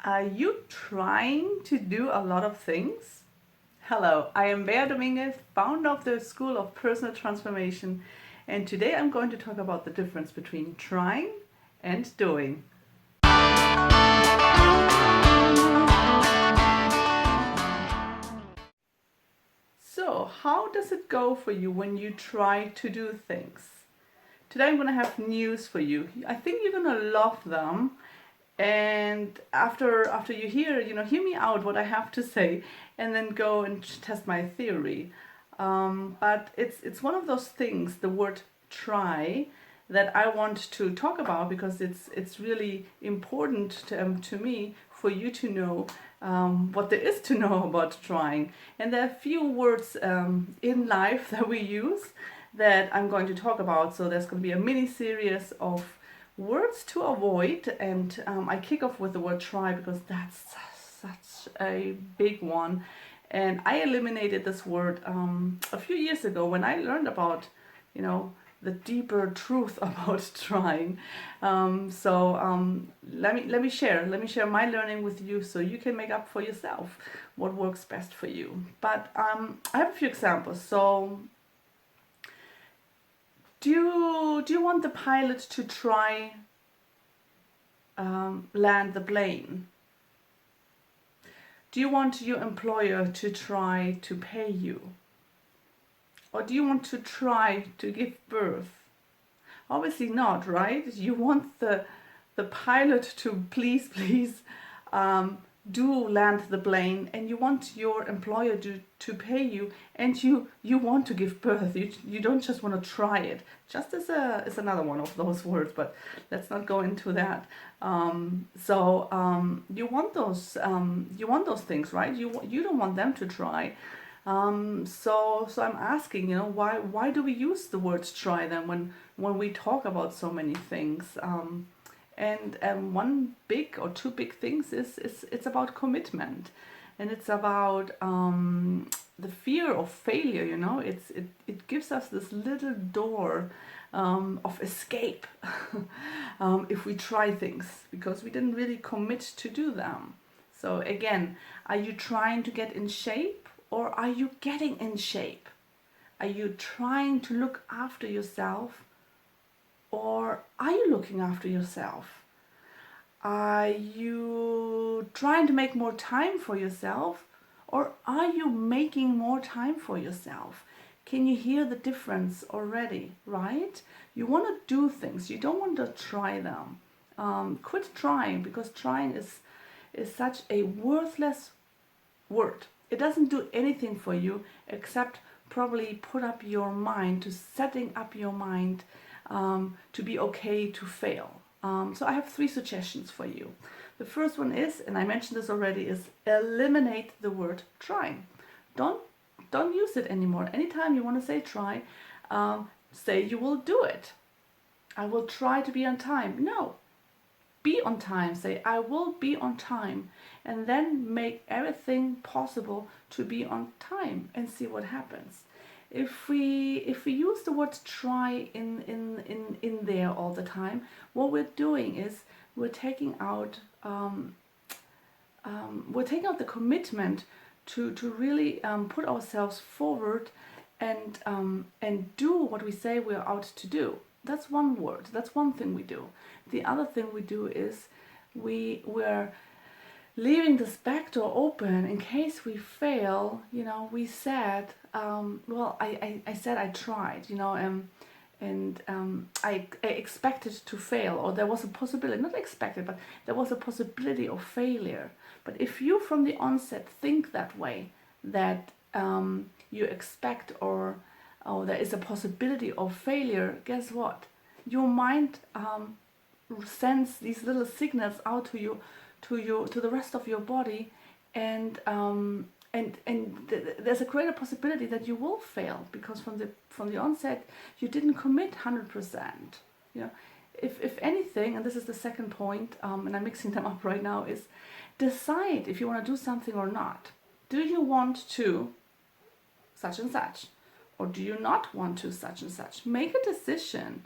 Are you trying to do a lot of things? Hello, I am Bea Dominguez, founder of the School of Personal Transformation, and today I'm going to talk about the difference between trying and doing. So, how does it go for you when you try to do things? Today I'm going to have news for you. I think you're going to love them. And after you hear me out what I have to say, and then go and test my theory. But it's one of those things, the word try, that I want to talk about because it's really important to me for you to know what there is to know about trying. And there are a few words in life that we use that I'm going to talk about. So there's going to be a mini series of words to avoid, and I kick off with the word try because that's such a big one. And I eliminated this word a few years ago when I learned about, the deeper truth about trying. Let me share my learning with you so you can make up for yourself what works best for you. But I have a few examples. So do you want the pilot to try land the plane? Do you want your employer to try to pay you? Or do you want to try to give birth? Obviously not, right? You want the pilot to please do land the plane, and you want your employer to pay you, and you want to give birth. You don't just want to try it. Just as another one of those words, but let's not go into that. You want those things, right? You don't want them to try. So I'm asking, why do we use the words try then when we talk about so many things? And one big or two big things is it's about commitment, and it's about the fear of failure. It gives us this little door of escape if we try things because we didn't really commit to do them. So again, are you trying to get in shape, or are you getting in shape? Are you trying to look after yourself, or are you looking after yourself? Are you trying to make more time for yourself, or are you making more time for yourself? Can you hear the difference already, right? You want to do things, you don't want to try them. Quit trying, because trying is such a worthless word. It doesn't do anything for you except probably put up your mind to setting up your mind to be okay to fail. So I have 3 suggestions for you. The first one is, and I mentioned this already, is eliminate the word trying. Don't use it anymore. Anytime you want to say try, say you will do it. I will try to be on time. No. Be on time. Say I will be on time, and then make everything possible to be on time and see what happens. If we use the word try in there all the time, what we're doing is we're taking out the commitment to really put ourselves forward and do what we say we're out to do. That's one word. That's one thing we do. The other thing we do is we're leaving this back door open in case we fail. We said, I said I tried, I expected to fail, or there was a possibility, not expected, but there was a possibility of failure. But if you from the onset think that way, that you expect or there is a possibility of failure, guess what? Your mind sends these little signals out to the rest of your body, and there's a greater possibility that you will fail, because from the onset you didn't commit 100%. If anything, and this is the second point, and I'm mixing them up right now, is decide if you want to do something or not. Do you want to such and such, or do you not want to such and such? Make a decision.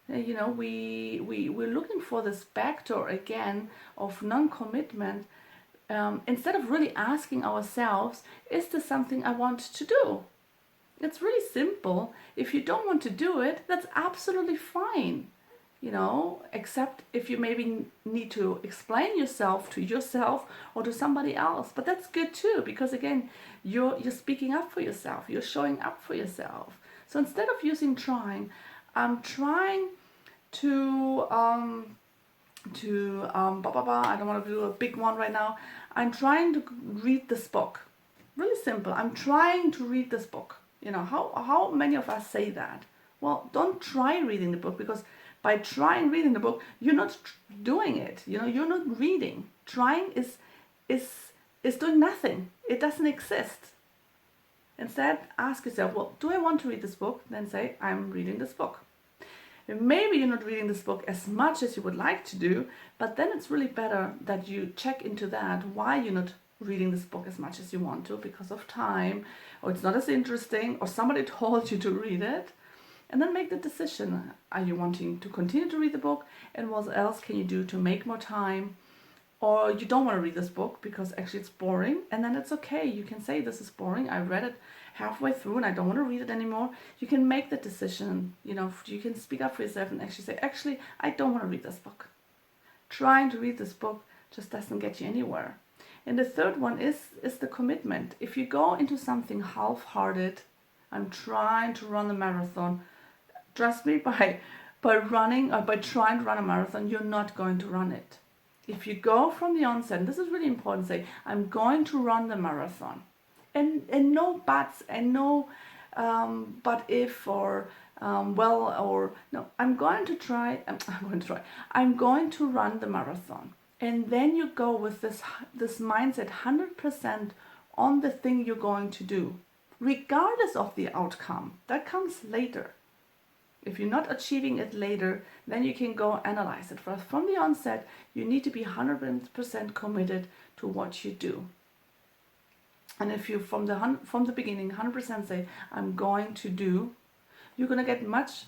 We're looking for this backdoor again of non-commitment, instead of really asking ourselves, is this something I want to do? It's really simple. If you don't want to do it, that's absolutely fine. Except if you maybe need to explain yourself to yourself or to somebody else. But that's good too, because again, you're speaking up for yourself. You're showing up for yourself. So instead of using trying, I'm trying to I don't want to do a big one right now. I'm trying to read this book. Really simple. I'm trying to read this book. How many of us say that? Well, don't try reading the book, because by trying reading the book, you're not doing it. You're not reading. Trying is doing nothing. It doesn't exist. Instead, ask yourself, well, do I want to read this book? Then say, I'm reading this book. Maybe you're not reading this book as much as you would like to do, but then it's really better that you check into that, why you're not reading this book as much as you want to, because of time, or it's not as interesting, or somebody told you to read it. And then make the decision. Are you wanting to continue to read the book? And what else can you do to make more time? Or you don't want to read this book because actually it's boring, and then it's okay. You can say, this is boring. I read it halfway through and I don't want to read it anymore. You can make the decision. You can speak up for yourself and actually say, actually, I don't want to read this book. Trying to read this book just doesn't get you anywhere. And the third one is the commitment. If you go into something half-hearted, I'm trying to run a marathon. Trust me, by running or by trying to run a marathon, you're not going to run it. If you go from the onset, and this is really important, say, I'm going to run the marathon. And no buts and no but if or well or no, I'm going to run the marathon. And then you go with this mindset 100% on the thing you're going to do, regardless of the outcome. That comes later. If you're not achieving it later, then you can go analyze it. But from the onset, you need to be 100% committed to what you do. And if you from the beginning 100% say, I'm going to do, you're going to get much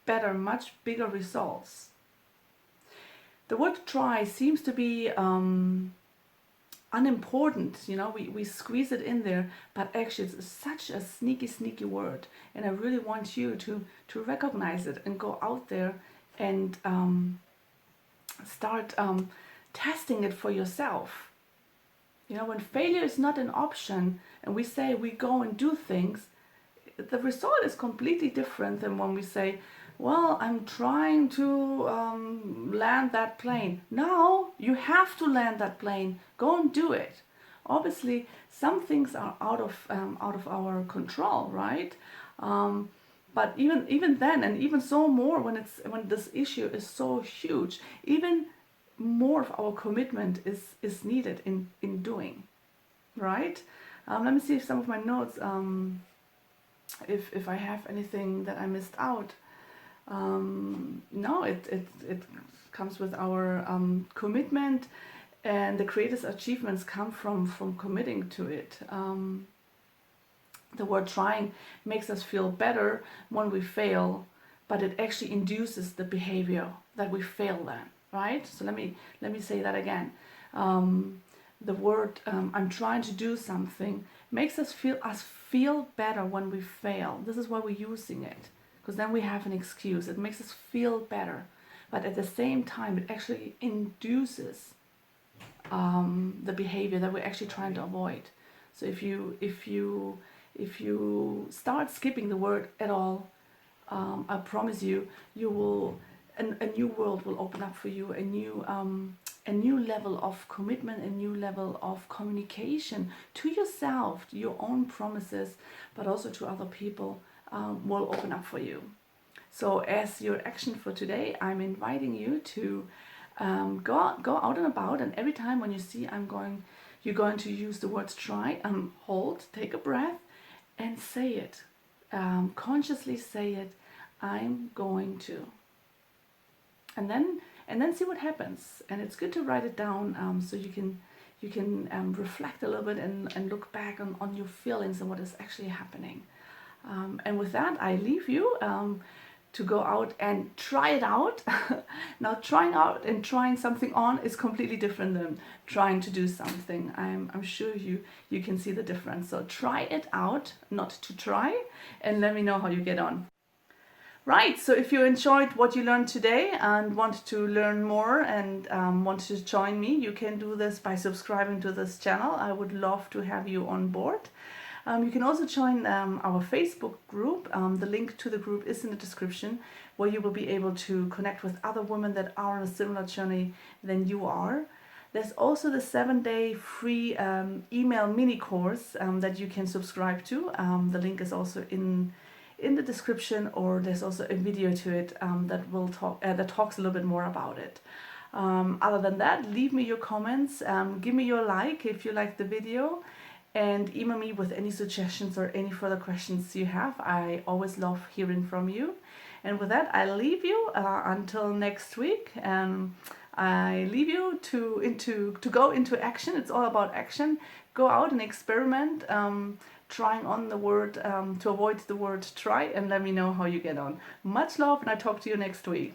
better, much bigger results. The word try seems to be unimportant, we squeeze it in there, but actually it's such a sneaky word, and I really want you to recognize it and go out there and start testing it for yourself. When failure is not an option and we say we go and do things, the result is completely different than when we say, well, I'm trying to land that plane. No, you have to land that plane. Go and do it. Obviously, some things are out of our control, right? But even then, and even so more when this issue is so huge, even more of our commitment is needed in doing, right? Let me see if some of my notes, if I have anything that I missed out. No, it comes with our commitment, and the greatest achievements come from committing to it. The word trying makes us feel better when we fail, but it actually induces the behavior that we fail then, right? So let me say that again. The word I'm trying to do something makes us feel better when we fail. This is why we're using it, because then we have an excuse. It makes us feel better, but at the same time it actually induces the behavior that we're actually trying to avoid. So if you start skipping the word at all, I promise you will a new world will open up for you, a new level of commitment, a new level of communication to yourself, to your own promises, but also to other people, will open up for you. So as your action for today, I'm inviting you to go out and about, and every time when you see you're going to use the words try, hold, take a breath, and say it. Consciously say it. I'm going to. And then see what happens. And it's good to write it down, so you can reflect a little bit and look back on your feelings and what is actually happening. And with that, I leave you. to go out and try it out. Now, trying out and trying something on is completely different than trying to do something. I'm sure you can see the difference. So try it out, not to try, and let me know how you get on. Right, so if you enjoyed what you learned today and want to learn more and want to join me, you can do this by subscribing to this channel. I would love to have you on board. You can also join our Facebook group. The link to the group is in the description, where you will be able to connect with other women that are on a similar journey than you are. There's also the 7-day free email mini course that you can subscribe to. The link is also in the description, or there's also a video to it that talks a little bit more about it. Other than that, leave me your comments, give me your like if you like the video, and email me with any suggestions or any further questions you have. I always love hearing from you. And with that, I leave you until next week. I leave you to go into action. It's all about action. Go out and experiment, trying on the word to avoid the word try, and let me know how you get on. Much love, and I talk to you next week.